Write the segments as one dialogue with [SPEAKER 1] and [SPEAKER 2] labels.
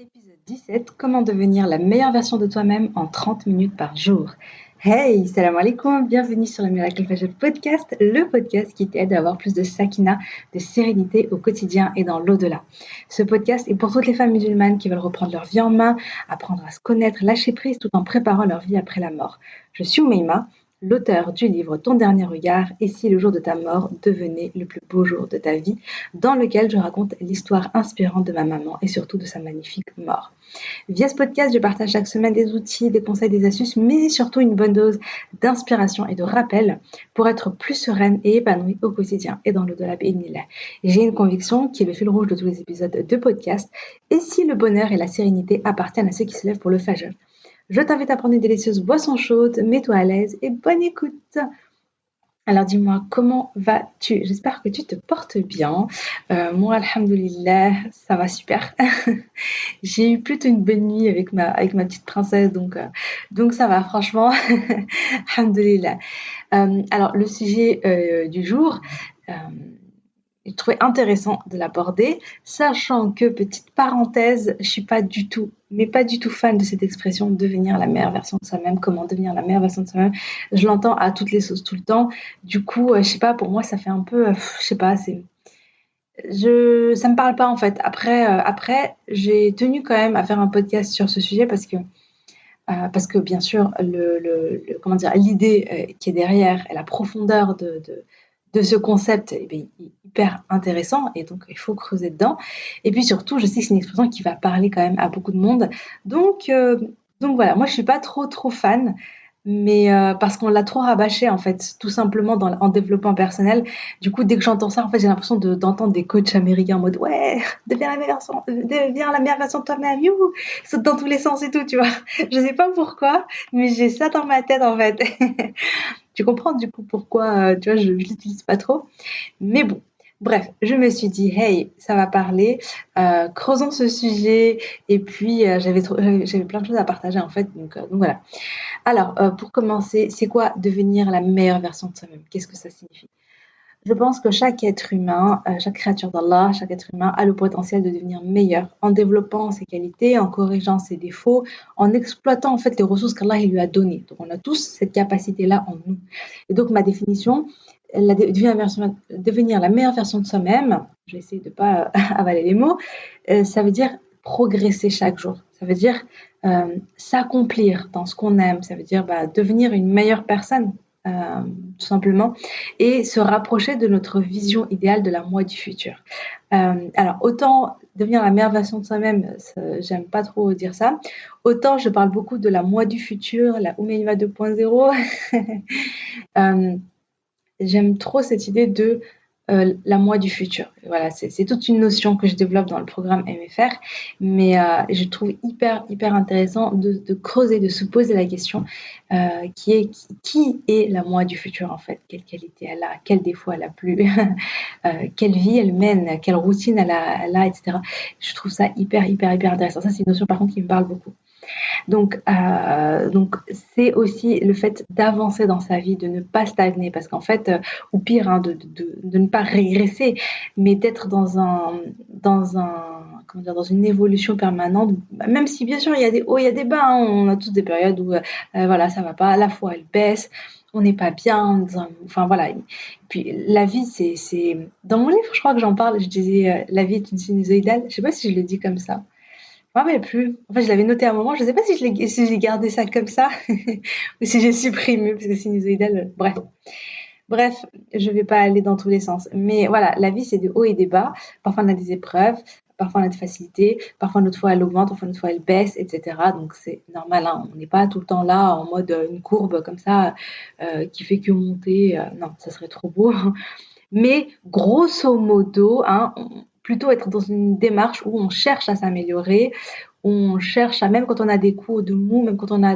[SPEAKER 1] Épisode 17, comment devenir la meilleure version de toi-même en 30 minutes par jour. Hey, salam alaikum, bienvenue sur le Miracle Fashion Podcast, le podcast qui t'aide à avoir plus de sakina, de sérénité au quotidien et dans l'au-delà. Ce podcast est pour toutes les femmes musulmanes qui veulent reprendre leur vie en main, apprendre à se connaître, lâcher prise tout en préparant leur vie après la mort. Je suis Oumeima, l'auteur du livre Ton dernier regard et si le jour de ta mort devenait le plus beau jour de ta vie, dans lequel je raconte l'histoire inspirante de ma maman et surtout de sa magnifique mort. Via ce podcast, je partage chaque semaine des outils, des conseils, des astuces, mais surtout une bonne dose d'inspiration et de rappel pour être plus sereine et épanouie au quotidien et dans l'au-delà. J'ai une conviction qui est le fil rouge de tous les épisodes de podcast. Et si le bonheur et la sérénité appartiennent à ceux qui se lèvent pour le fajr, je t'invite à prendre une délicieuse boisson chaude, mets-toi à l'aise et bonne écoute. Alors dis-moi, comment vas-tu? J'espère que tu te portes bien. Moi, alhamdoulilah, ça va super. J'ai eu plutôt une bonne nuit avec ma petite princesse, donc ça va, franchement. Alhamdoulilah. Alors, le sujet du jour, je trouvais intéressant de l'aborder, sachant que, petite parenthèse, je suis pas du tout, mais pas du tout fan de cette expression devenir la meilleure version de soi-même, comment devenir la meilleure version de soi-même. Je l'entends à toutes les sauces tout le temps. Du coup, je sais pas, pour moi, ça fait un peu, je sais pas, ça me parle pas en fait. Après, j'ai tenu quand même à faire un podcast sur ce sujet parce que bien sûr, comment dire, l'idée qui est derrière et la profondeur de ce concept est hyper intéressant et donc il faut creuser dedans. Et puis surtout, je sais que c'est une expression qui va parler quand même à beaucoup de monde. Donc voilà, moi je suis pas trop fan, mais parce qu'on l'a trop rabâché en fait, tout simplement en développement personnel. Du coup, dès que j'entends ça, en fait, j'ai l'impression d'entendre des coachs américains en mode ouais, deviens la meilleure version de toi-même, youhou, saute dans tous les sens et tout, tu vois. Je sais pas pourquoi, mais j'ai ça dans ma tête en fait. Tu comprends du coup pourquoi, tu vois, je l'utilise pas trop. Mais bon, bref, je me suis dit, hey, ça va parler, creusons ce sujet. Et puis, j'avais plein de choses à partager en fait, donc voilà. Alors, pour commencer, c'est quoi devenir la meilleure version de soi-même? Qu'est-ce que ça signifie? Je pense que chaque être humain, chaque créature d'Allah, chaque être humain a le potentiel de devenir meilleur en développant ses qualités, en corrigeant ses défauts, en exploitant en fait les ressources qu'Allah lui a données. Donc on a tous cette capacité-là en nous. Et donc ma définition, devenir la meilleure version de soi-même, je vais essayer de ne pas avaler les mots, ça veut dire progresser chaque jour. Ça veut dire s'accomplir dans ce qu'on aime. Ça veut dire devenir une meilleure personne. Tout simplement, et se rapprocher de notre vision idéale de la moi du futur. Alors, autant devenir la meilleure version de soi-même, j'aime pas trop dire ça, autant je parle beaucoup de la moi du futur, la Oumeima 2.0. J'aime trop cette idée de la moi du futur. Voilà, c'est toute une notion que je développe dans le programme MFR, mais je trouve hyper intéressant de creuser, de se poser la question qui est la moi du futur en fait, quelle qualité elle a, quel défaut elle a plus, quelle vie elle mène, quelle routine elle a, etc. Je trouve ça hyper intéressant. Ça, c'est une notion par contre qui me parle beaucoup. Donc c'est aussi le fait d'avancer dans sa vie, de ne pas stagner, parce qu'en fait, ou pire, hein, de ne pas régresser, mais d'être comment dire, dans une évolution permanente, même si bien sûr il y a des hauts, il y a des bas, hein, on a tous des périodes où voilà, ça va pas, la foi elle baisse, on n'est pas bien, enfin voilà. Et puis la vie, c'est dans mon livre, je crois que j'en parle, je disais la vie est une sinusoïdale, je sais pas si je le dis comme ça. Je me rappelle plus. En fait, je l'avais noté à un moment. Je ne sais pas si j'ai gardé ça comme ça ou si j'ai supprimé parce que sinusoïdal. Bref. Bref, je ne vais pas aller dans tous les sens. Mais voilà, la vie, c'est des hauts et des bas. Parfois, on a des épreuves. Parfois, on a des facilités. Parfois, notre foi, elle augmente. Parfois, notre foi, elle baisse, etc. Donc, c'est normal. Hein. On n'est pas tout le temps là en mode une courbe comme ça qui fait que monter. Non, ça serait trop beau. Mais grosso modo, hein, plutôt être dans une démarche où on cherche à s'améliorer, où on cherche à, même quand on a des coups de mou, même quand on a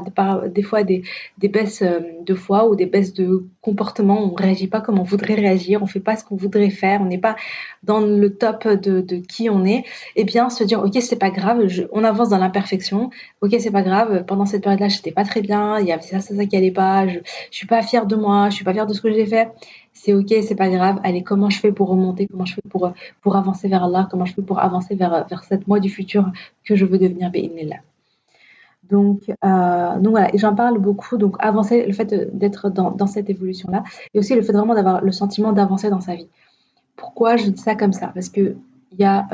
[SPEAKER 1] des fois des baisses de foi ou des baisses de comportement, on ne réagit pas comme on voudrait réagir, on ne fait pas ce qu'on voudrait faire, on n'est pas dans le top de qui on est, et bien se dire ok, c'est pas grave, on avance dans l'imperfection, ok, c'est pas grave, pendant cette période-là, j'étais pas très bien, il y avait ça qui allait pas, je suis pas fière de moi, je suis pas fière de ce que j'ai fait. c'est ok, c'est pas grave. Allez, comment je fais pour remonter? Comment je fais pour avancer vers Allah? Comment je fais pour avancer vers cette moi du futur que je veux devenir, bi'idhnillah. Donc voilà, et j'en parle beaucoup. Donc avancer, le fait d'être dans cette évolution-là, et aussi le fait vraiment d'avoir le sentiment d'avancer dans sa vie. Pourquoi je dis ça comme ça? Parce que il y a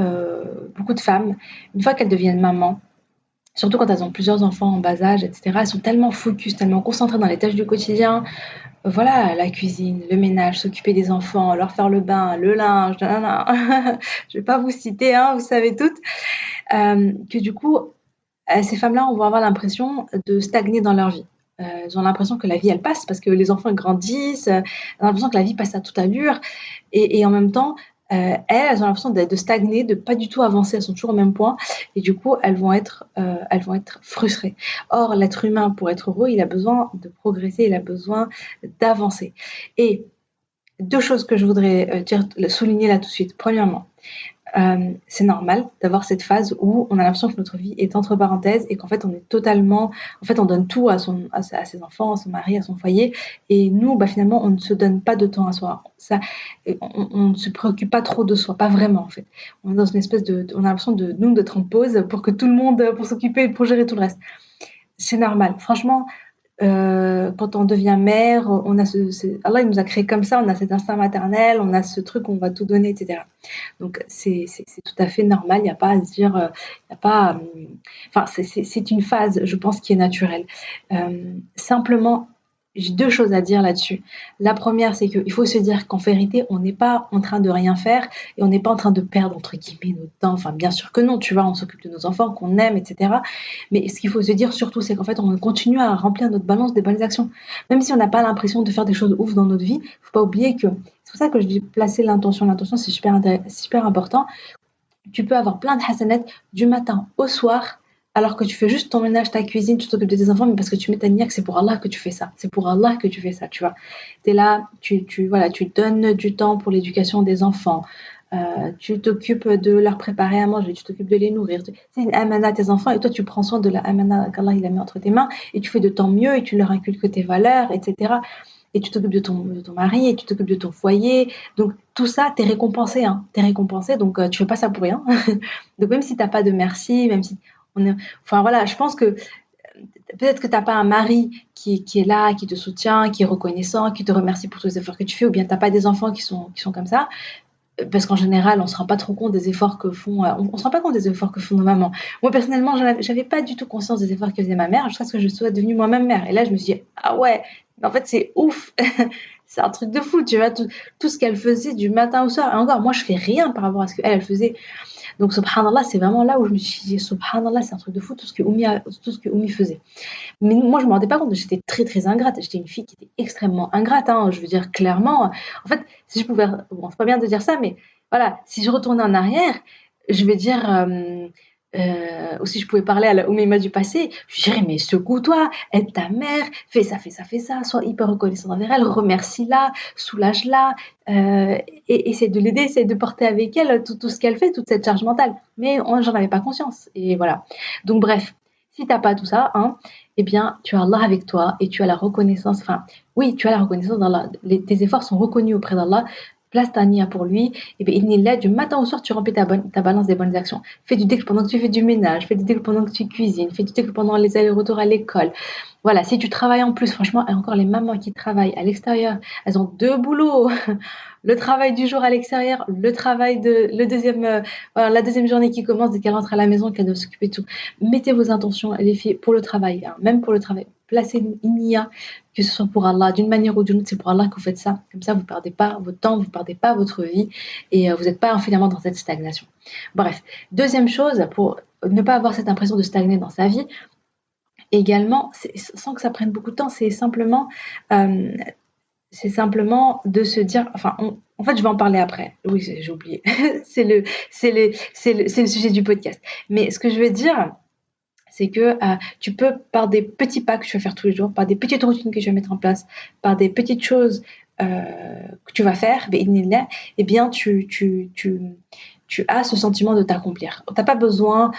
[SPEAKER 1] beaucoup de femmes, une fois qu'elles deviennent mamans, surtout quand elles ont plusieurs enfants en bas âge, etc., elles sont tellement focus, tellement concentrées dans les tâches du quotidien, voilà, la cuisine, le ménage, s'occuper des enfants, leur faire le bain, le linge, nanana. Je vais pas vous citer, hein, vous savez toutes, que du coup, ces femmes-là, on va avoir l'impression de stagner dans leur vie. Elles ont l'impression que la vie, elle passe parce que les enfants ils grandissent, elles ont l'impression que la vie passe à toute allure. Et en même temps, elles ont l'impression de stagner, de pas du tout avancer, elles sont toujours au même point. Et du coup, elles vont être frustrées. Or, l'être humain, pour être heureux, il a besoin de progresser, il a besoin d'avancer. Et deux choses que je voudrais souligner là tout de suite. Premièrement, c'est normal d'avoir cette phase où on a l'impression que notre vie est entre parenthèses et qu'en fait on est totalement, en fait on donne tout à ses enfants, à son mari, à son foyer, et nous finalement on ne se donne pas de temps à soi. Ça, on ne se préoccupe pas trop de soi, pas vraiment en fait. On est dans une espèce on a l'impression de nous d'être en pause pour que tout le monde, pour s'occuper, pour gérer tout le reste. C'est normal. Franchement, quand on devient mère, on a Allah il nous a créé comme ça, on a cet instinct maternel, on a ce truc, on va tout donner, etc. Donc c'est tout à fait normal, il n'y a pas à se dire, il y a pas, enfin c'est une phase, je pense, qui est naturelle. Simplement, j'ai deux choses à dire là-dessus. La première, c'est qu'il faut se dire qu'en vérité, on n'est pas en train de rien faire et on n'est pas en train de perdre, entre guillemets, notre temps. Enfin, bien sûr que non, tu vois, on s'occupe de nos enfants, qu'on aime, etc. Mais ce qu'il faut se dire surtout, c'est qu'en fait, on continue à remplir notre balance des bonnes actions. Même si on n'a pas l'impression de faire des choses ouf dans notre vie, il ne faut pas oublier que c'est pour ça que je dis placer l'intention. L'intention, c'est super important. Tu peux avoir plein de hasanat du matin au soir, alors que tu fais juste ton ménage, ta cuisine, tu t'occupes de tes enfants, mais parce que tu mets ta niaque, c'est pour Allah que tu fais ça. C'est pour Allah que tu fais ça, tu vois. Tu es là, voilà, tu donnes du temps pour l'éducation des enfants. Tu t'occupes de leur préparer à manger, tu t'occupes de les nourrir. C'est une amana à tes enfants et toi, tu prends soin de la amana qu'Allah il a mis entre tes mains et tu fais de ton mieux et tu leur inculques tes valeurs, etc. Et tu t'occupes de ton mari et tu t'occupes de ton foyer. Donc, tout ça, t'es récompensé. Hein. T'es récompensé, donc tu fais pas ça pour rien. Donc, même si t'as pas de merci, même si enfin voilà, je pense que peut-être que t'as pas un mari qui est là, qui te soutient, qui est reconnaissant, qui te remercie pour tous les efforts que tu fais, ou bien t'as pas des enfants qui sont comme ça, parce qu'en général, on se rend pas trop compte des efforts que font, on se rend pas compte des efforts que font nos mamans. Moi, personnellement, j'avais pas du tout conscience des efforts que faisait ma mère jusqu'à ce que je sois devenue moi-même mère. Et là, je me suis dit, ah ouais, en fait, c'est ouf. C'est un truc de fou, tu vois, tout ce qu'elle faisait du matin au soir. Et encore, moi, je fais rien par rapport à ce qu'elle faisait. Donc, subhanallah, c'est vraiment là où je me suis dit, subhanallah, c'est un truc de fou, tout ce que Oumi faisait. Mais moi, je me rendais pas compte, j'étais très très ingrate. J'étais une fille qui était extrêmement ingrate, hein, je veux dire clairement. En fait, si je pouvais, bon, c'est pas bien de dire ça, mais voilà, si je retournais en arrière, je vais dire, ou si je pouvais parler à la Oumaima du passé, je dirais, mais secoue-toi, aide ta mère, fais ça, sois hyper reconnaissant envers elle, remercie-la, soulage-la, et essaie de l'aider, essaie de porter avec elle tout ce qu'elle fait, toute cette charge mentale. Mais j'en avais pas conscience, et voilà. Donc bref, si t'as pas tout ça, hein, eh bien, tu as Allah avec toi et tu as la reconnaissance. Enfin, oui, tu as la reconnaissance d'Allah. Tes efforts sont reconnus auprès d'Allah. Place ta niya pour lui. Et bien, idnillah, du matin au soir, tu remplis ta balance des bonnes actions. Fais du dhikr pendant que tu fais du ménage. Fais du dhikr pendant que tu cuisines. Fais du dhikr pendant les allers-retours à l'école. Voilà, si tu travailles en plus, franchement, et encore les mamans qui travaillent à l'extérieur, elles ont deux boulots. Le travail du jour à l'extérieur, le deuxième, voilà, la deuxième journée qui commence dès qu'elle rentre à la maison, qu'elle doit s'occuper de tout. Mettez vos intentions, les filles, pour le travail, hein, même pour le travail. Placez une niya, que ce soit pour Allah, d'une manière ou d'une autre, c'est pour Allah que vous faites ça. Comme ça, vous ne perdez pas votre temps, vous ne perdez pas votre vie et vous n'êtes pas finalement dans cette stagnation. Bref, deuxième chose, pour ne pas avoir cette impression de stagner dans sa vie, également, sans que ça prenne beaucoup de temps, euh, c'est simplement de se dire, enfin, en fait, je vais en parler après. Oui, j'ai oublié. C'est le sujet du podcast. Mais ce que je veux dire, c'est que tu peux, par des petits pas que tu vas faire tous les jours, par des petites routines que tu vas mettre en place, par des petites choses que tu vas faire, eh bien, tu as ce sentiment de t'accomplir. Tu n'as pas besoin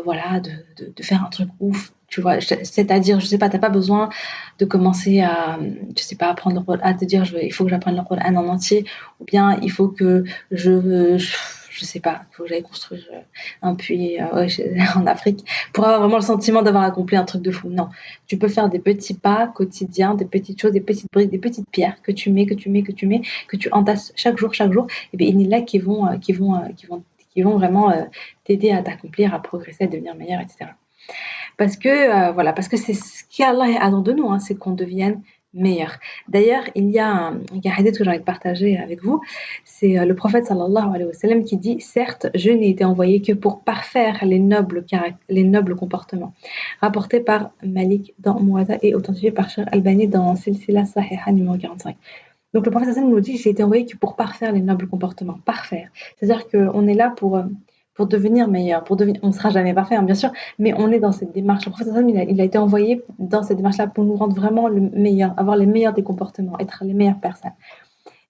[SPEAKER 1] voilà, de faire un truc ouf. Tu vois, c'est-à-dire, je sais pas, t'as pas besoin de commencer à, je sais pas, apprendre à te dire, il faut que j'apprenne le Coran en entier, ou bien il faut que je sais pas, il faut que j'aille construire un puits en Afrique pour avoir vraiment le sentiment d'avoir accompli un truc de fou. Non, tu peux faire des petits pas quotidiens, des petites choses, des petites briques, des petites pierres que tu mets, que tu entasses chaque jour, et bien il y en a qui vont vraiment t'aider à t'accomplir, à progresser, à devenir meilleur, etc. Parce que, voilà, parce que c'est ce qu'Allah attend de nous, hein, c'est qu'on devienne meilleur. D'ailleurs, il y a un hadith que j'ai envie de partager avec vous. C'est le prophète sallallahu alayhi wa sallam qui dit: certes, je n'ai été envoyé que pour parfaire les nobles comportements. Rapporté par Malik dans Muwatta et authentifié par Cheikh Albani dans Silsila Sahiha numéro 45. Donc le prophète sallallahu alayhi wa sallam nous dit: j'ai été envoyé que pour parfaire les nobles comportements. Parfaire. C'est-à-dire qu'on est là pour devenir meilleur, on ne sera jamais parfait, hein, bien sûr, mais on est dans cette démarche. Le prophète il a été envoyé dans cette démarche-là pour nous rendre vraiment le meilleur, avoir les meilleurs des comportements, être les meilleures personnes.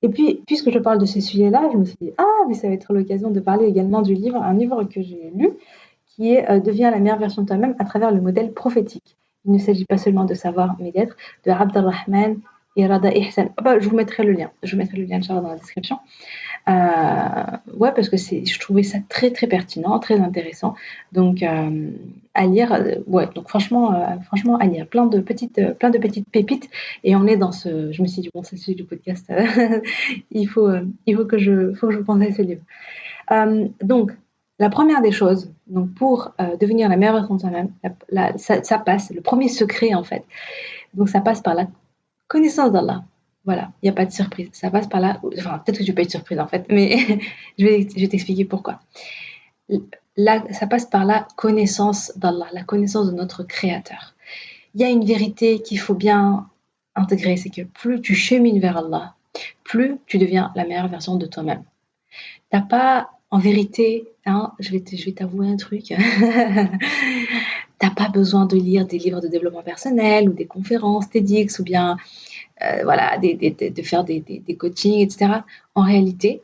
[SPEAKER 1] Et puis, puisque je parle de ce sujet-là, je me suis dit, ah, mais ça va être l'occasion de parler également un livre que j'ai lu, qui est Deviens la meilleure version de toi-même à travers le modèle prophétique. Il ne s'agit pas seulement de savoir, mais d'être, de Abdelrahman Irada Ihsan. Je vous mettrai le lien. Inch'Allah, dans la description. Ouais, parce que je trouvais ça très très pertinent, très intéressant. Donc à lire, ouais. Donc franchement à lire, plein de petites pépites. Et on est dans ce. Je me suis dit bon, c'est le sujet du podcast. Faut que je vous conseille ce livre. Donc la première des choses, donc pour devenir la meilleure version de soi-même, ça passe. Le premier secret en fait. Donc ça passe par la connaissance d'Allah. Voilà, il n'y a pas de surprise. Ça passe par là. Enfin, peut-être que tu peux être surprise en fait, mais je vais t'expliquer pourquoi. Là, ça passe par la connaissance d'Allah, la connaissance de notre Créateur. Il y a une vérité qu'il faut bien intégrer, c'est que plus tu chemines vers Allah, plus tu deviens la meilleure version de toi-même. T'as pas, en vérité, hein, je vais t'avouer un truc. T'as pas besoin de lire des livres de développement personnel ou des conférences TEDx ou bien voilà, de faire des coachings, etc. En réalité,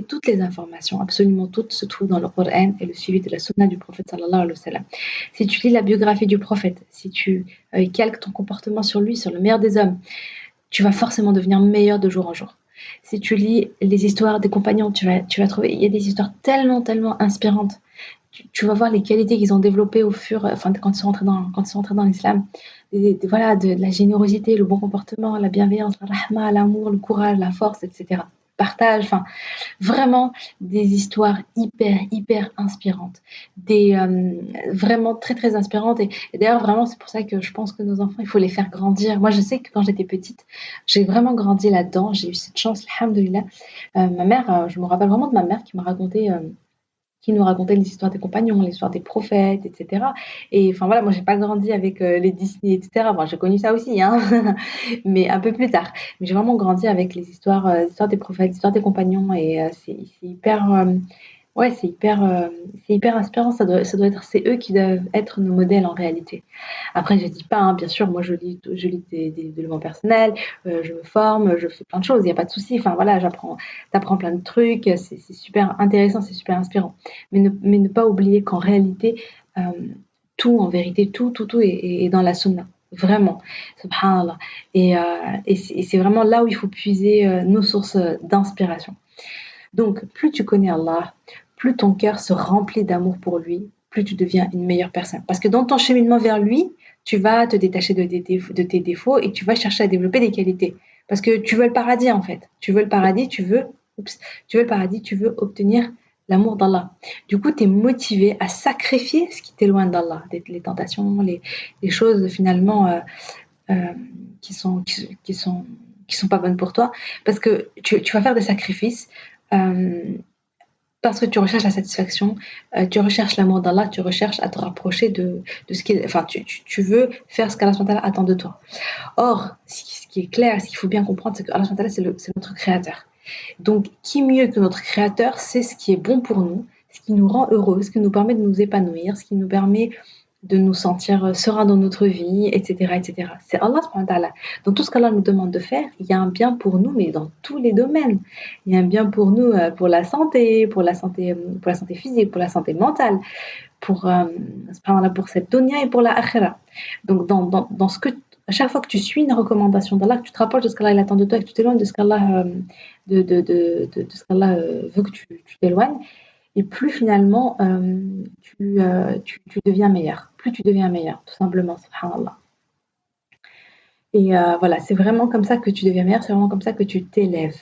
[SPEAKER 1] toutes les informations, absolument toutes, se trouvent dans le Coran et le suivi de la sunna du prophète sallallahu alayhi wa sallam. Si tu lis la biographie du prophète, si tu calques ton comportement sur lui, sur le meilleur des hommes, tu vas forcément devenir meilleur de jour en jour. Si tu lis les histoires des compagnons, tu vas trouver, il y a des histoires tellement, tellement inspirantes. Tu vas voir les qualités qu'ils ont développées quand ils sont rentrés dans l'islam. Voilà, de la générosité, le bon comportement, la bienveillance, la rahma, l'amour, le courage, la force, etc. Partage, enfin, vraiment des histoires hyper inspirantes. Vraiment très, très inspirantes. Et d'ailleurs, vraiment, c'est pour ça que je pense que nos enfants, il faut les faire grandir. Moi, je sais que quand j'étais petite, j'ai vraiment grandi là-dedans. J'ai eu cette chance, alhamdoulilah. Ma mère, je me rappelle vraiment de ma mère qui nous racontait les histoires des compagnons, l'histoire des prophètes, etc. Et enfin voilà, moi j'ai pas grandi avec les Disney, etc. Bon, j'ai connu ça aussi, hein, mais un peu plus tard. Mais j'ai vraiment grandi avec les histoires des prophètes, l'histoire des compagnons, et c'est hyper, ouais, c'est hyper inspirant. C'est eux qui doivent être nos modèles en réalité. Après, je dis pas, hein, bien sûr, moi je lis des éléments personnels, je me forme, je fais plein de choses, il n'y a pas de souci. Enfin voilà, t'apprends plein de trucs, c'est super intéressant, c'est super inspirant. Mais ne pas oublier qu'en réalité, euh, tout, en vérité, tout est dans la sunna. Vraiment, subhanallah. Et c'est vraiment là où il faut puiser nos sources d'inspiration. Donc, plus tu connais Allah, plus ton cœur se remplit d'amour pour lui, plus tu deviens une meilleure personne. Parce que dans ton cheminement vers lui, tu vas te détacher de tes défauts et tu vas chercher à développer des qualités. Parce que tu veux le paradis en fait. Tu veux le paradis, tu veux obtenir l'amour d'Allah. Du coup, tu es motivé à sacrifier ce qui t'éloigne d'Allah, les tentations, les choses finalement euh, qui sont pas bonnes pour toi. Parce que tu vas faire des sacrifices euh, parce que tu recherches la satisfaction, tu recherches l'amour d'Allah, tu recherches à te rapprocher de ce qu'il... Enfin, tu veux faire ce qu'Allah SWT attend de toi. Or, ce qui est clair, ce qu'il faut bien comprendre, c'est que Allah SWT, c'est notre créateur. Donc, qui mieux que notre créateur sait ce qui est bon pour nous, ce qui nous rend heureux, ce qui nous permet de nous épanouir, ce qui nous permet de nous sentir sereins dans notre vie, etc., etc. C'est Allah subhanahu wa ta'ala. Dans tout ce qu'Allah nous demande de faire, il y a un bien pour nous, mais dans tous les domaines. Il y a un bien pour nous, pour la santé physique, pour la santé mentale, subhanallah, pour cette dunya et pour la akhira. Donc, dans ce que, à chaque fois que tu suis une recommandation d'Allah, que tu te rapproches de ce qu'Allah il attend de toi, et que tu t'éloignes de ce qu'Allah, de ce qu'Allah veut que tu t'éloignes, et plus finalement tu deviens meilleur. Plus tu deviens meilleur, tout simplement, subhanallah. Et voilà, c'est vraiment comme ça que tu deviens meilleur, c'est vraiment comme ça que tu t'élèves.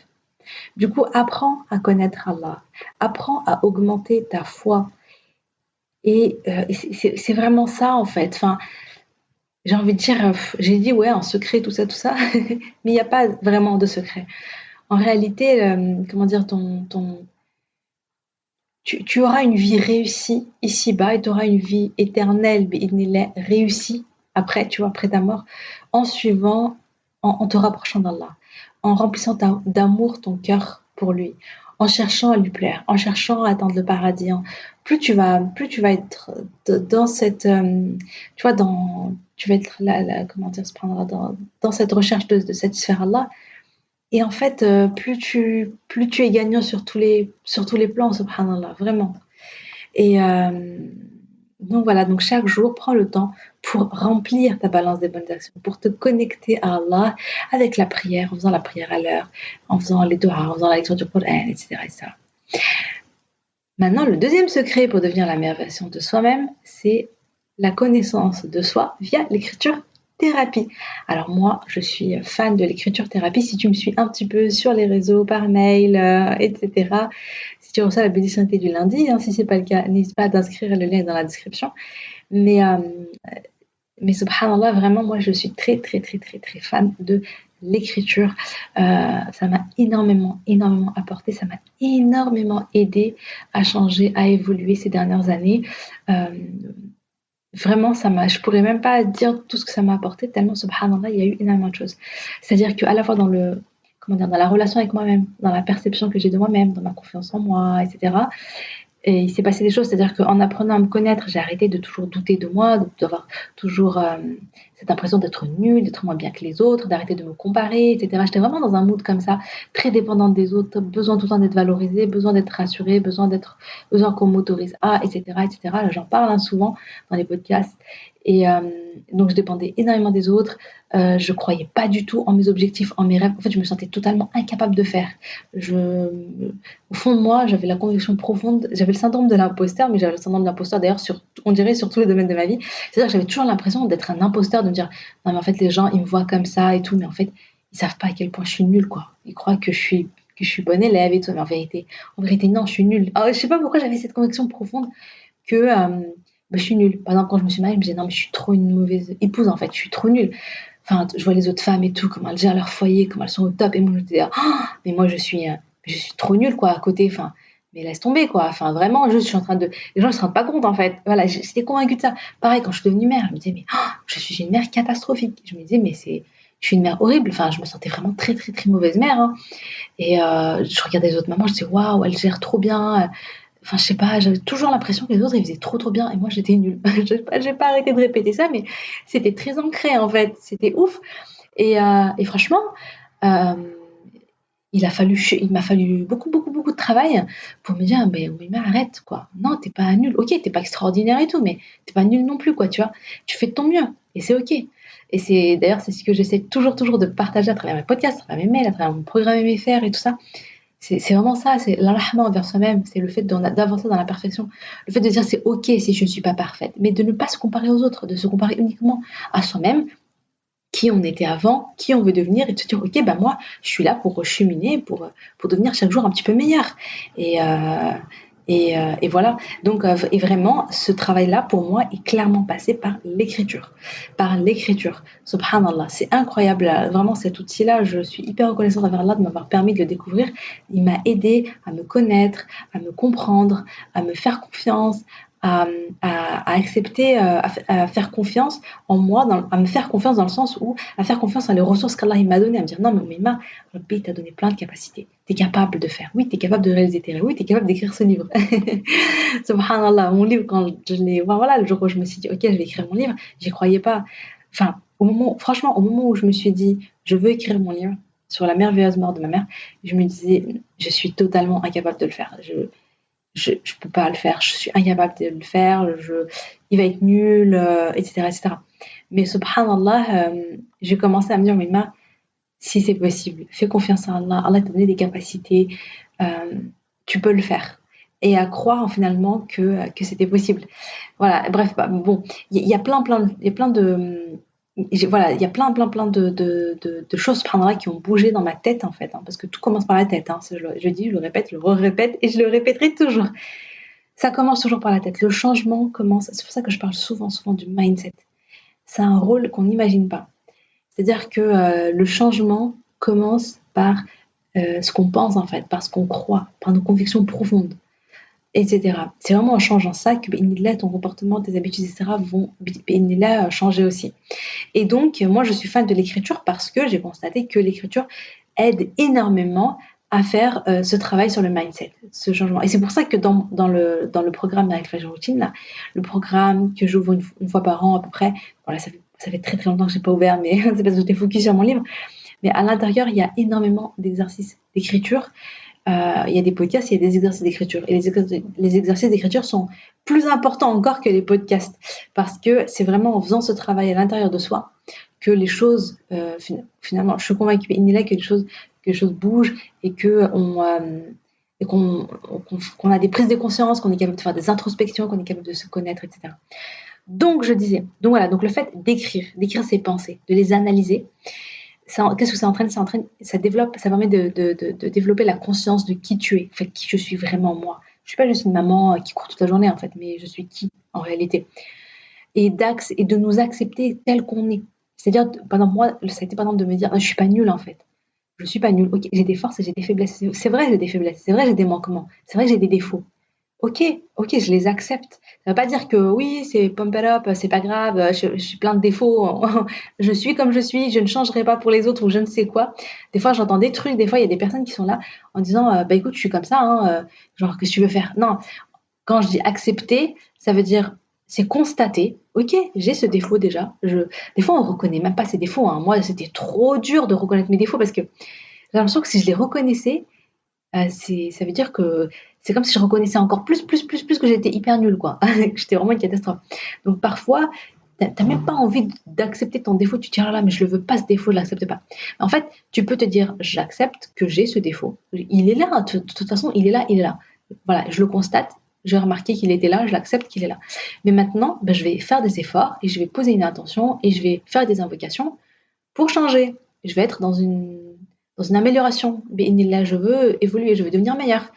[SPEAKER 1] Du coup, apprends à connaître Allah, apprends à augmenter ta foi. Et c'est vraiment ça, en fait. Enfin, j'ai envie de dire, j'ai dit, ouais, en secret, tout ça, mais il n'y a pas vraiment de secret. En réalité, comment dire, tu auras une vie réussie ici-bas et tu auras une vie éternelle, réussie après, tu vois, après ta mort, en te rapprochant d'Allah, en remplissant d'amour ton cœur pour lui, en cherchant à lui plaire, en cherchant à atteindre le paradis. Plus tu vas être dans cette, tu vois, tu vas être comment dire, dans cette recherche de satisfaire Allah, et en fait, plus tu es gagnant sur tous les plans, subhanallah, vraiment. Et donc voilà, donc chaque jour, prends le temps pour remplir ta balance des bonnes actions, pour te connecter à Allah avec la prière, en faisant la prière à l'heure, en faisant les doigts, en faisant la lecture du Coran, etc., etc. Maintenant, le deuxième secret pour devenir la meilleure version de soi-même, c'est la connaissance de soi via l'écriture thérapie. Alors moi, je suis fan de l'écriture thérapie. Si tu me suis un petit peu sur les réseaux, par mail, etc. Si tu reçois la bénédicité du lundi, si ce n'est pas le cas, n'hésite pas à t'inscrire, le lien est dans la description. Mais subhanallah, vraiment, moi, je suis très, très, très, très, très fan de l'écriture. Ça m'a énormément, énormément apporté, ça m'a énormément aidé à changer, à évoluer ces dernières années. Vraiment, je pourrais même pas dire tout ce que ça m'a apporté, tellement, subhanallah, il y a eu énormément de choses. C'est-à-dire qu'à la fois dans la relation avec moi-même, dans la perception que j'ai de moi-même, dans ma confiance en moi, etc. Et il s'est passé des choses, c'est-à-dire qu'en apprenant à me connaître, j'ai arrêté de toujours douter de moi, d'avoir toujours cette impression d'être nulle, d'être moins bien que les autres, d'arrêter de me comparer, etc. J'étais vraiment dans un mood comme ça, très dépendante des autres, besoin tout le temps d'être valorisée, besoin d'être rassurée, besoin qu'on m'autorise à, etc., etc. J'en parle souvent dans les podcasts. Et donc, je dépendais énormément des autres. Je croyais pas du tout en mes objectifs, en mes rêves. En fait, je me sentais totalement incapable de faire. Au fond de moi, j'avais la conviction profonde, j'avais le syndrome de l'imposteur, mais j'avais le syndrome de l'imposteur d'ailleurs on dirait sur tous les domaines de ma vie. C'est-à-dire que j'avais toujours l'impression d'être un imposteur, de me dire non mais en fait les gens ils me voient comme ça et tout, mais en fait ils savent pas à quel point je suis nulle quoi. Ils croient que je suis bonne élève et tout, mais en vérité non, je suis nulle. Alors, je sais pas pourquoi j'avais cette conviction profonde que je suis nulle. Par exemple, quand je me suis mariée, je me disais non mais je suis trop une mauvaise épouse en fait, je suis trop nulle. Enfin, je vois les autres femmes et tout, comment elles gèrent leur foyer, comment elles sont au top, et moi je me disais mais moi je suis trop nulle quoi à côté. Enfin, mais laisse tomber quoi. Enfin, vraiment, je suis en train de. Les gens ne se rendent pas compte en fait. Voilà, j'étais convaincue de ça. Pareil, quand je suis devenue mère, je me disais mais je suis une mère catastrophique. Je me disais mais je suis une mère horrible. Enfin, je me sentais vraiment très très très mauvaise mère. Hein. Et je regardais les autres mamans, je disais waouh, elles gèrent trop bien. Enfin, je sais pas, j'avais toujours l'impression que les autres, ils faisaient trop bien et moi, j'étais nulle. J'ai pas arrêté de répéter ça, mais c'était très ancré, en fait. C'était ouf. Et franchement, euh, il m'a fallu beaucoup, beaucoup, beaucoup de travail pour me dire, mais arrête, quoi. Non, t'es pas nulle. Ok, t'es pas extraordinaire et tout, mais t'es pas nulle non plus, quoi, tu vois. Tu fais de ton mieux et c'est ok. Et d'ailleurs, c'est ce que j'essaie toujours, toujours de partager à travers mes podcasts, à travers mes mails, à travers mon programme MFR et tout ça. C'est vraiment ça, c'est la rahma envers soi-même, c'est le fait d'avancer dans la perfection. Le fait de dire c'est ok si je ne suis pas parfaite, mais de ne pas se comparer aux autres, de se comparer uniquement à soi-même, qui on était avant, qui on veut devenir, et de se dire ok, moi je suis là pour cheminer, pour devenir chaque jour un petit peu meilleur. Et, et voilà. Donc, et vraiment, ce travail-là, pour moi, est clairement passé par l'écriture. Par l'écriture. Subhanallah. C'est incroyable. Vraiment, cet outil-là, je suis hyper reconnaissante envers Allah de m'avoir permis de le découvrir. Il m'a aidé à me connaître, à me comprendre, à me faire confiance, à accepter, à faire confiance en moi, à me faire confiance dans le sens où à faire confiance à les ressources qu'Allah il m'a données, à me dire non, mais Mima, le pays t'a donné plein de capacités. Tu es capable de faire, oui, tu es capable de réaliser tes rêves, oui, tu es capable d'écrire ce livre. Subhanallah, mon livre, quand je l'ai, voilà, le jour où je me suis dit, ok, je vais écrire mon livre, j'y croyais pas. Enfin, franchement, au moment où je me suis dit, je veux écrire mon livre sur la merveilleuse mort de ma mère, je me disais, je suis totalement incapable de le faire. Je peux pas le faire, je suis incapable de le faire, il va être nul, etc., etc. Mais subhanallah, j'ai commencé à me dire, mais si c'est possible, fais confiance à Allah, Allah t'a donné des capacités, euh, tu peux le faire. Et à croire finalement que c'était possible. Voilà, bref, bon, il y a il y a plein de, voilà, il y a plein de choses subhanallah, qui ont bougé dans ma tête en fait, hein, parce que tout commence par la tête. Hein, je dis, je le répète, je le répète et je le répéterai toujours. Ça commence toujours par la tête. Le changement commence. C'est pour ça que je parle souvent du mindset. C'est un rôle qu'on n'imagine pas. C'est-à-dire que le changement commence par ce qu'on pense en fait, par ce qu'on croit, par nos convictions profondes, etc. C'est vraiment en changeant ça que ton comportement, tes habitudes, etc. vont changer aussi. Et donc, moi, je suis fan de l'écriture parce que j'ai constaté que l'écriture aide énormément à faire ce travail sur le mindset, ce changement. Et c'est pour ça que dans le programme Miracle Fajr Routine, là, le programme que j'ouvre une fois par an à peu près, voilà, ça fait très très longtemps que je n'ai pas ouvert, mais c'est parce que j'étais focus sur mon livre. Mais à l'intérieur, il y a énormément d'exercices d'écriture. Il y a des podcasts, il y a des exercices d'écriture. Et les exercices d'écriture sont plus importants encore que les podcasts. Parce que c'est vraiment en faisant ce travail à l'intérieur de soi que les choses, finalement, je suis convaincue que les choses bougent et qu'on a des prises de conscience, qu'on est capable de faire des introspections, qu'on est capable de se connaître, etc. Donc, je disais, donc voilà, donc le fait d'écrire ses pensées, de les analyser, qu'est-ce que ça entraîne? Ça développe, ça permet de développer la conscience de qui tu es, en fait, qui je suis vraiment moi. Je suis pas juste une maman qui court toute la journée, en fait, mais je suis qui en réalité. Et de nous accepter tel qu'on est. C'est-à-dire, pendant moi, ça a été par exemple de me dire, je suis pas nulle en fait. Je suis pas nulle. Ok, j'ai des forces et j'ai des faiblesses. C'est vrai, j'ai des faiblesses. C'est vrai, j'ai des manquements. C'est vrai, j'ai des défauts. Ok, ok, je les accepte. Ça veut pas dire que oui, c'est pump it up, c'est pas grave, je suis plein de défauts, je suis comme je suis, je ne changerai pas pour les autres ou je ne sais quoi. Des fois, j'entends des trucs, des fois, il y a des personnes qui sont là en disant, bah écoute, je suis comme ça, hein, genre, qu'est-ce que tu veux faire? Non, quand je dis accepter, ça veut dire c'est constater. Ok, j'ai ce défaut déjà. Des fois, on reconnaît même pas ses défauts. Hein. Moi, c'était trop dur de reconnaître mes défauts parce que j'ai l'impression que si je les reconnaissais, ça veut dire que c'est comme si je reconnaissais encore plus que j'étais hyper nulle, quoi. Que j'étais vraiment une catastrophe. Donc parfois, t'as même pas envie d'accepter ton défaut. Tu te dis, ah là, mais je le veux pas ce défaut, je l'accepte pas. En fait, tu peux te dire, j'accepte que j'ai ce défaut. Il est là, de toute façon, il est là, il est là. Voilà, je le constate, j'ai remarqué qu'il était là, je l'accepte qu'il est là. Mais maintenant, ben, je vais faire des efforts et je vais poser une intention et je vais faire des invocations pour changer. Je vais être dans une amélioration. Là, je veux évoluer, je veux devenir meilleur.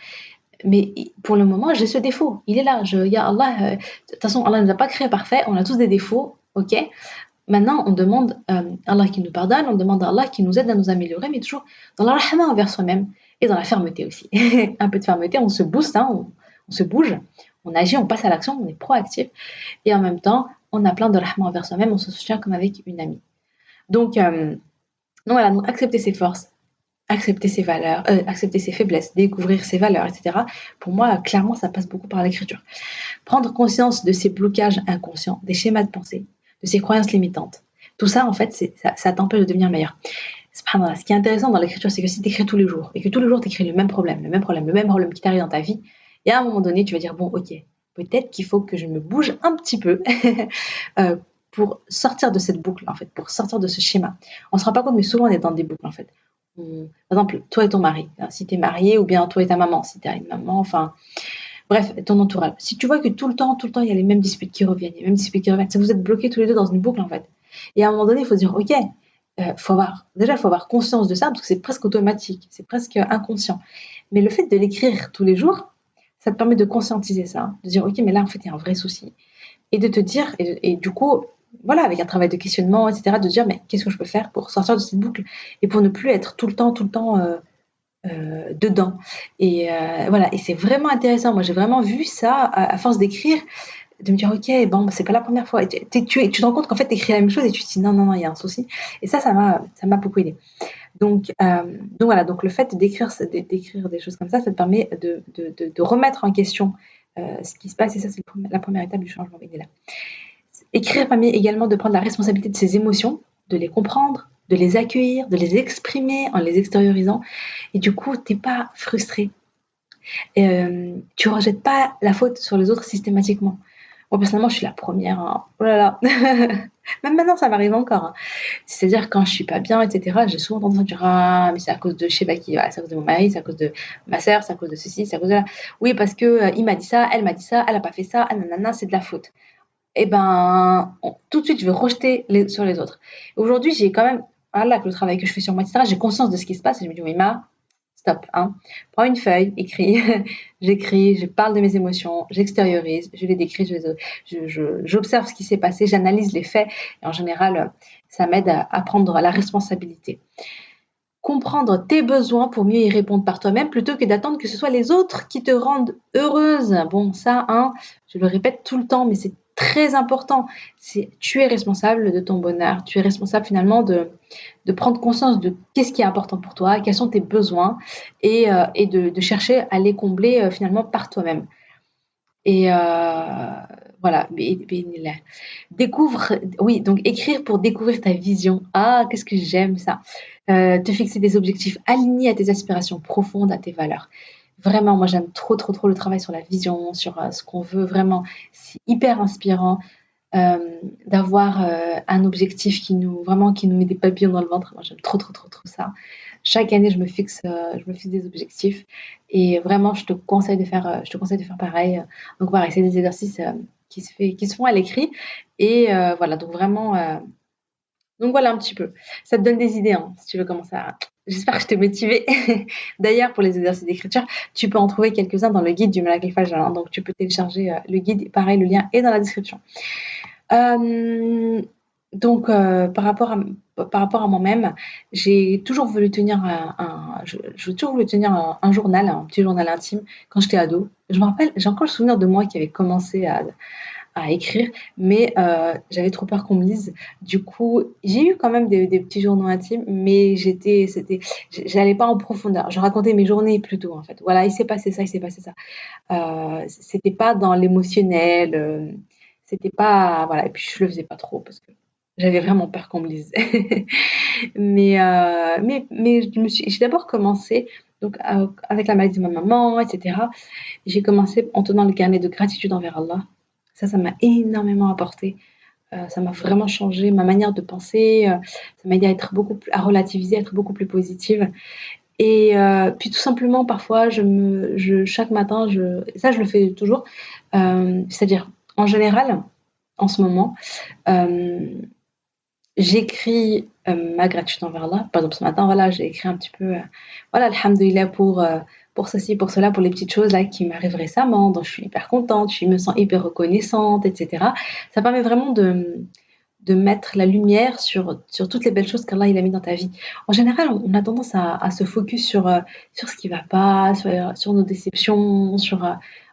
[SPEAKER 1] Mais pour le moment, j'ai ce défaut. Il est là. Ya Allah, de toute façon, Allah ne nous a pas créé parfait. On a tous des défauts. Ok. Maintenant, on demande Allah qui nous pardonne, on demande à Allah qui nous aide à nous améliorer, mais toujours dans la rahma envers soi-même et dans la fermeté aussi. Un peu de fermeté, on se booste, hein, on se bouge, on agit, on passe à l'action, on est proactif. Et en même temps, on a plein de rahma envers soi-même, on se soutient comme avec une amie. Donc voilà, donc accepter ses forces, accepter ses valeurs, accepter ses faiblesses, découvrir ses valeurs, etc. Pour moi, clairement, ça passe beaucoup par l'écriture. Prendre conscience de ses blocages inconscients, des schémas de pensée, de ses croyances limitantes. Tout ça, en fait, ça t'empêche de devenir meilleur. Subhanallah, ce qui est intéressant dans l'écriture, c'est que si tu écris tous les jours, et que tous les jours tu écris le même problème qui t'arrive dans ta vie, et à un moment donné, tu vas dire, bon, ok, peut-être qu'il faut que je me bouge un petit peu pour sortir de cette boucle, en fait, pour sortir de ce schéma. On ne se rend pas compte, mais souvent on est dans des boucles, en fait. Par exemple, toi et ton mari, si tu es marié, ou bien toi et ta maman, si tu as une maman, enfin, bref, ton entourage. Si tu vois que tout le temps, il y a les mêmes disputes qui reviennent, si vous êtes bloqués tous les deux dans une boucle, en fait. Et à un moment donné, il faut se dire, ok, faut avoir conscience de ça, parce que c'est presque automatique, c'est presque inconscient. Mais le fait de l'écrire tous les jours, ça te permet de conscientiser ça, de dire, ok, mais là, en fait, il y a un vrai souci. Et de te dire, et du coup, voilà, avec un travail de questionnement, etc., de dire, mais qu'est-ce que je peux faire pour sortir de cette boucle et pour ne plus être tout le temps dedans. Et voilà, et c'est vraiment intéressant. Moi, j'ai vraiment vu ça à force d'écrire, de me dire, ok, bon, c'est pas la première fois. Et tu te rends compte qu'en fait, tu écris la même chose et tu te dis, non, non, non, il y a un souci. Et ça m'a beaucoup aidé. Donc voilà, donc le fait d'écrire des choses comme ça te permet de remettre en question ce qui se passe. Et ça, c'est la première étape du changement. Il est là. Écrire permet également de prendre la responsabilité de ses émotions, de les comprendre, de les accueillir, de les exprimer en les extériorisant. Et du coup, tu n'es pas frustré. Tu ne rejettes pas la faute sur les autres systématiquement. Moi, personnellement, je suis la première. Hein. Oh là là. Même maintenant, ça m'arrive encore. Hein. C'est-à-dire, quand je suis pas bien, etc., j'ai souvent tendance à dire, ah, mais c'est à cause de je sais pas qui, voilà, c'est à cause de mon mari, c'est à cause de ma sœur, c'est à cause de ceci, c'est à cause de là. Oui, parce que il m'a dit ça, elle a pas fait ça, ah, nanana, c'est de la faute. Et ben, tout de suite, je vais rejeter sur les autres. Aujourd'hui, j'ai quand même, voilà, avec le travail que je fais sur moi, etc., j'ai conscience de ce qui se passe et je me dis, oui, stop, hein. Prends une feuille, écris, j'écris, je parle de mes émotions, j'extériorise, je les décris, j'observe ce qui s'est passé, j'analyse les faits et en général, ça m'aide à prendre la responsabilité. Comprendre tes besoins pour mieux y répondre par toi-même plutôt que d'attendre que ce soit les autres qui te rendent heureuse. Bon, ça, hein, je le répète tout le temps, mais c'est très important. Tu es responsable de ton bonheur, tu es responsable finalement de prendre conscience de qu'est-ce qui est important pour toi, quels sont tes besoins et de chercher à les combler finalement par toi-même. Et voilà, découvre, oui, donc écrire pour découvrir ta vision. Ah, qu'est-ce que j'aime ça. Te fixer des objectifs alignés à tes aspirations profondes, à tes valeurs. Vraiment, moi j'aime trop, trop, trop le travail sur la vision, sur ce qu'on veut vraiment. C'est hyper inspirant d'avoir un objectif qui nous met des papillons dans le ventre. Moi j'aime trop, trop, trop, trop ça. Chaque année, je me fixe des objectifs et vraiment, je te conseille de faire pareil. Donc voilà, c'est des exercices qui se font à l'écrit et voilà, donc vraiment, donc voilà un petit peu. Ça te donne des idées hein, si tu veux commencer à. J'espère que je t'ai motivée. D'ailleurs, pour les exercices d'écriture, tu peux en trouver quelques-uns dans le guide du Malak Fajr. Hein, donc tu peux télécharger le guide. Pareil, le lien est dans la description. Euh, donc, par rapport à moi-même, j'ai toujours voulu tenir j'ai toujours voulu tenir un journal, un petit journal intime quand j'étais ado. Je me rappelle, j'ai encore le souvenir de moi qui avait commencé à écrire, mais j'avais trop peur qu'on me lise. Du coup, j'ai eu quand même des petits journaux intimes, mais j'allais pas en profondeur. Je racontais mes journées plutôt, en fait. Voilà, il s'est passé ça, il s'est passé ça. C'était pas dans l'émotionnel. C'était pas voilà et puis je le faisais pas trop parce que j'avais vraiment peur qu'on me lise. Mais j'ai d'abord commencé donc avec la maladie de ma maman, etc. J'ai commencé en tenant le carnet de gratitude envers Allah. Ça m'a énormément apporté. Ça m'a vraiment changé ma manière de penser. Ça m'a aidé à être à relativiser, à être beaucoup plus positive. Et puis tout simplement, parfois, chaque matin, ça je le fais toujours, c'est-à-dire en général, en ce moment, j'écris ma gratitude envers Allah. Par exemple, ce matin, voilà, j'ai écrit un petit peu, voilà, alhamdoulilah pour ceci, pour cela, pour les petites choses là qui m'arrivent récemment, dont je suis hyper contente, je me sens hyper reconnaissante, etc. Ça permet vraiment de mettre la lumière sur toutes les belles choses qu'Allah il a mis dans ta vie. En général, on a tendance à se focus sur ce qui va pas, sur nos déceptions,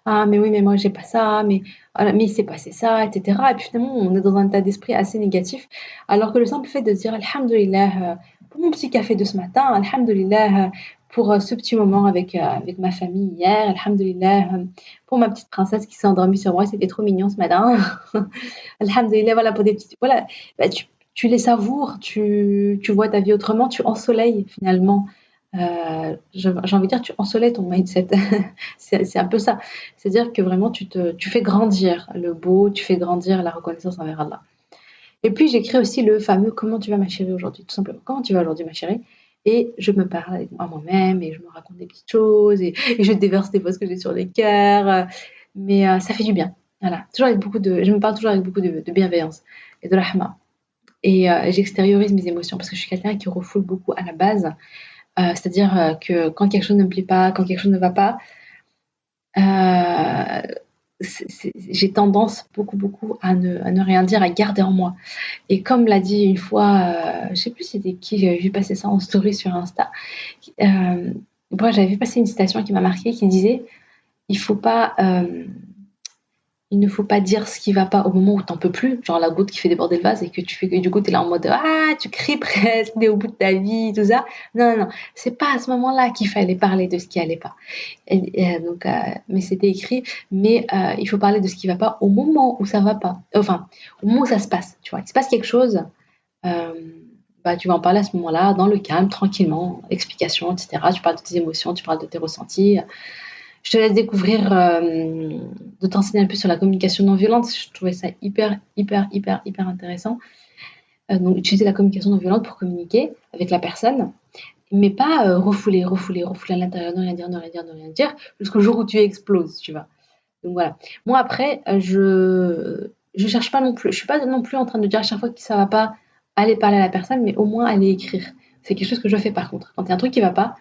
[SPEAKER 1] ah mais oui mais moi j'ai pas ça, mais voilà, mais il s'est passé ça, etc. Et puis finalement on est dans un état d'esprit assez négatif, alors que le simple fait de dire Alhamdulillah pour mon petit café de ce matin, Alhamdulillah pour ce petit moment avec ma famille hier, Alhamdulillah pour ma petite princesse qui s'est endormie sur moi, c'était trop mignon ce matin. Alhamdulillah, voilà, pour des petites. Voilà, bah, tu les savoures, tu vois ta vie autrement, tu ensoleilles finalement. J'ai envie de dire, tu ensoleilles ton mindset. C'est un peu ça. C'est-à-dire que vraiment, tu fais grandir le beau, tu fais grandir la reconnaissance envers Allah. Et puis, j'écris aussi le fameux comment tu vas ma chérie aujourd'hui, tout simplement. Comment tu vas aujourd'hui ma chérie? Et je me parle à moi-même et je me raconte des petites choses et je déverse des fois ce que j'ai sur les cœurs. Mais ça fait du bien. Voilà. Je me parle toujours avec beaucoup de bienveillance et de rahma. Et j'extériorise mes émotions parce que je suis quelqu'un qui refoule beaucoup à la base. C'est-à-dire que quand quelque chose ne me plaît pas, quand quelque chose ne va pas, euh, j'ai tendance beaucoup, beaucoup à ne rien dire, à garder en moi. Et comme l'a dit une fois, je sais plus c'était qui, j'avais vu passer ça en story sur Insta, Moi, j'avais vu passer une citation qui m'a marquée qui disait il faut pas, il ne faut pas dire ce qui va pas au moment où t'en peux plus, genre la goutte qui fait déborder le vase et que tu fais que du coup t'es là en mode ah tu cries presque, t'es au bout de ta vie, tout ça. Non, non, non, c'est pas à ce moment-là qu'il fallait parler de ce qui allait pas. Mais c'était écrit, mais il faut parler de ce qui va pas au moment où ça va pas. Enfin, au moment où ça se passe, tu vois. Il se passe quelque chose, euh, bah, tu vas en parler à ce moment-là, dans le calme, tranquillement, explication, etc. Tu parles de tes émotions, tu parles de tes ressentis. Je te laisse découvrir, de t'enseigner un peu sur la communication non violente. Je trouvais ça hyper, hyper, hyper, hyper intéressant. Donc, utiliser la communication non violente pour communiquer avec la personne, mais pas refouler, refouler, refouler à l'intérieur, ne rien dire, ne rien dire, ne rien dire, jusqu'au jour où tu exploses, tu vois. Donc voilà. Moi après, je cherche pas non plus, je suis pas non plus en train de dire à chaque fois que ça va pas, aller parler à la personne, mais au moins aller écrire. C'est quelque chose que je fais par contre. Quand il y a un truc qui va pas,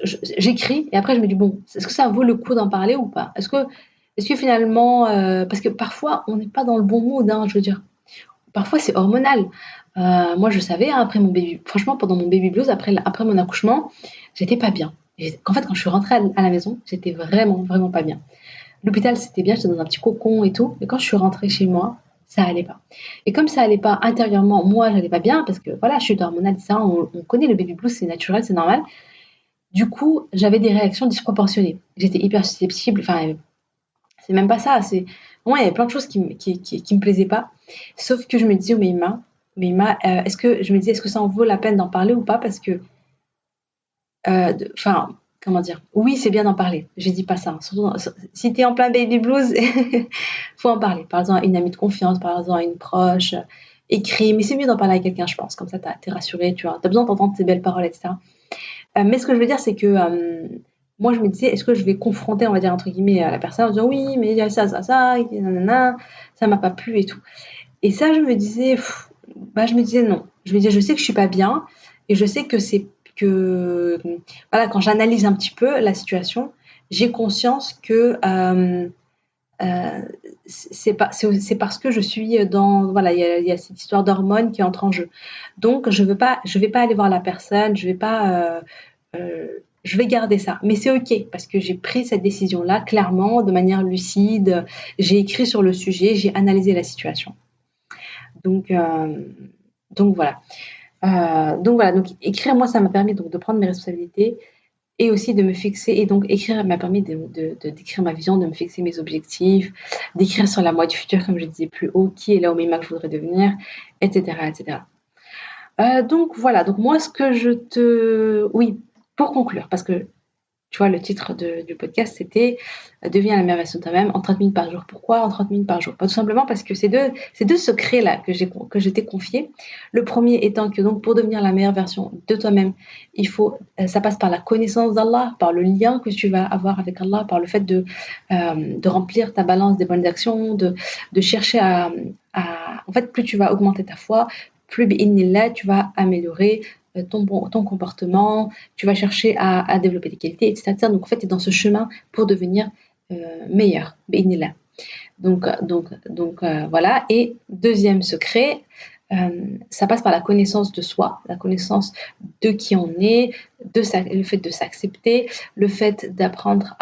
[SPEAKER 1] j'écris et après je me dis bon, est-ce que ça vaut le coup d'en parler ou pas? Est-ce que finalement, parce que parfois on n'est pas dans le bon mood, hein, je veux dire. Parfois c'est hormonal. Moi je savais hein, après mon baby, franchement pendant mon baby blues, après mon accouchement, j'étais pas bien. En fait quand je suis rentrée à la maison, j'étais vraiment vraiment pas bien. L'hôpital c'était bien, j'étais dans un petit cocon et tout, mais quand je suis rentrée chez moi, ça allait pas. Et comme ça allait pas intérieurement, moi j'allais pas bien parce que voilà, je suis hormonale, ça, on connaît le baby blues, c'est naturel, c'est normal. Du coup, j'avais des réactions disproportionnées. J'étais hyper susceptible, enfin, c'est même pas ça, c'est moi, il y avait plein de choses qui me plaisaient pas. Sauf que je me disais, oh, est-ce que je me disais, est-ce que ça en vaut la peine d'en parler ou pas? Parce que, enfin, comment dire? Oui, c'est bien d'en parler. Je dis pas ça, hein. Surtout, si tu es en plein baby blues, faut en parler. Par exemple, à une amie de confiance, par exemple, à une proche, écrit. Mais c'est mieux d'en parler à quelqu'un, je pense. Comme ça, t'es rassuré, tu vois. T'as besoin d'entendre tes belles paroles, etc. Mais ce que je veux dire, c'est que moi, je me disais, est-ce que je vais confronter, on va dire, entre guillemets, la personne en disant oui, mais il y a ça, ça, ça, et nanana, ça m'a pas plu et tout. Et ça, je me disais non. Je me disais, je sais que je suis pas bien et je sais que voilà, quand j'analyse un petit peu la situation, j'ai conscience que euh, c'est parce que je suis voilà, il y a cette histoire d'hormones qui entre en jeu. Donc, je vais pas aller voir la personne, je vais garder ça. Mais c'est OK parce que j'ai pris cette décision-là clairement, de manière lucide. J'ai écrit sur le sujet, j'ai analysé la situation. Donc, euh, donc voilà. Donc écrire, moi, ça m'a permis donc de prendre mes responsabilités et aussi de me fixer. Et donc écrire m'a permis d'écrire ma vision, de me fixer mes objectifs, d'écrire sur la moi du futur, comme je disais plus haut, qui est là au Mima que je voudrais devenir, etc., etc. Donc voilà, donc moi ce que je te... Oui, pour conclure, parce que tu vois, le titre du podcast, c'était Deviens la meilleure version de toi-même en 30 minutes par jour. Pourquoi en 30 minutes par jour? Pas tout simplement parce que ces deux secrets-là que je t'ai confiés. Le premier étant que donc pour devenir la meilleure version de toi-même, ça passe par la connaissance d'Allah, par le lien que tu vas avoir avec Allah, par le fait de remplir ta balance des bonnes actions, de chercher en fait, plus tu vas augmenter ta foi, plus bi'idhnillah, tu vas améliorer ton comportement, tu vas chercher à développer des qualités, etc. Donc en fait, tu es dans ce chemin pour devenir meilleur, bi'idhnillah. Voilà. Et deuxième secret, ça passe par la connaissance de soi, la connaissance de qui on est, le fait de s'accepter, le fait d'apprendre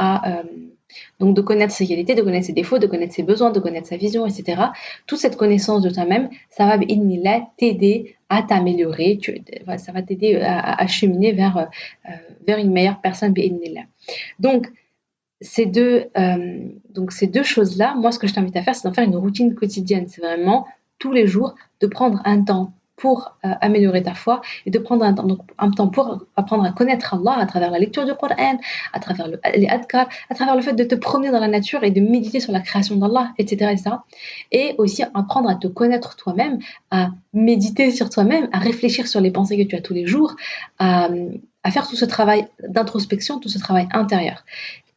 [SPEAKER 1] donc de connaître ses qualités, de connaître ses défauts, de connaître ses besoins, de connaître sa vision, etc. Toute cette connaissance de toi-même, ça va t'aider à t'améliorer, ça va t'aider à cheminer vers une meilleure personne. Donc, ces deux choses-là, moi, ce que je t'invite à faire, c'est d'en faire une routine quotidienne. C'est vraiment tous les jours de prendre un temps pour améliorer ta foi et de prendre un temps pour apprendre à connaître Allah à travers la lecture du Coran, à travers les adkar, à travers le fait de te promener dans la nature et de méditer sur la création d'Allah, etc., etc. Et aussi apprendre à te connaître toi-même, à méditer sur toi-même, à réfléchir sur les pensées que tu as tous les jours, à faire tout ce travail d'introspection, tout ce travail intérieur.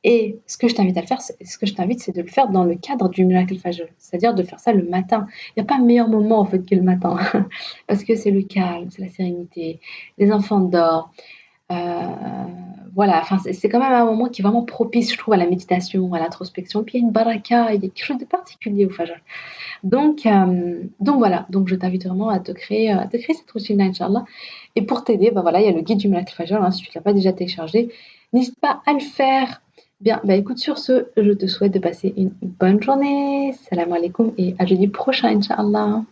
[SPEAKER 1] Et ce que je t'invite à le faire, c'est de le faire dans le cadre du Miracle Fajr, c'est-à-dire de faire ça le matin. Il n'y a pas meilleur moment en fait que le matin, parce que c'est le calme, c'est la sérénité, les enfants dorment. Euh, voilà, enfin c'est quand même un moment qui est vraiment propice, je trouve, à la méditation, à l'introspection. Puis il y a une baraka, il y a quelque chose de particulier au Fajr. Donc voilà, donc je t'invite vraiment à te créer cette routine-là, Inch'Allah. Et pour t'aider, bah voilà, il y a le guide du Miracle Fajr, hein, si tu ne l'as pas déjà téléchargé. N'hésite pas à le faire. Bien, bah écoute, sur ce, je te souhaite de passer une bonne journée. Salam alaikum et à jeudi prochain, Inch'Allah.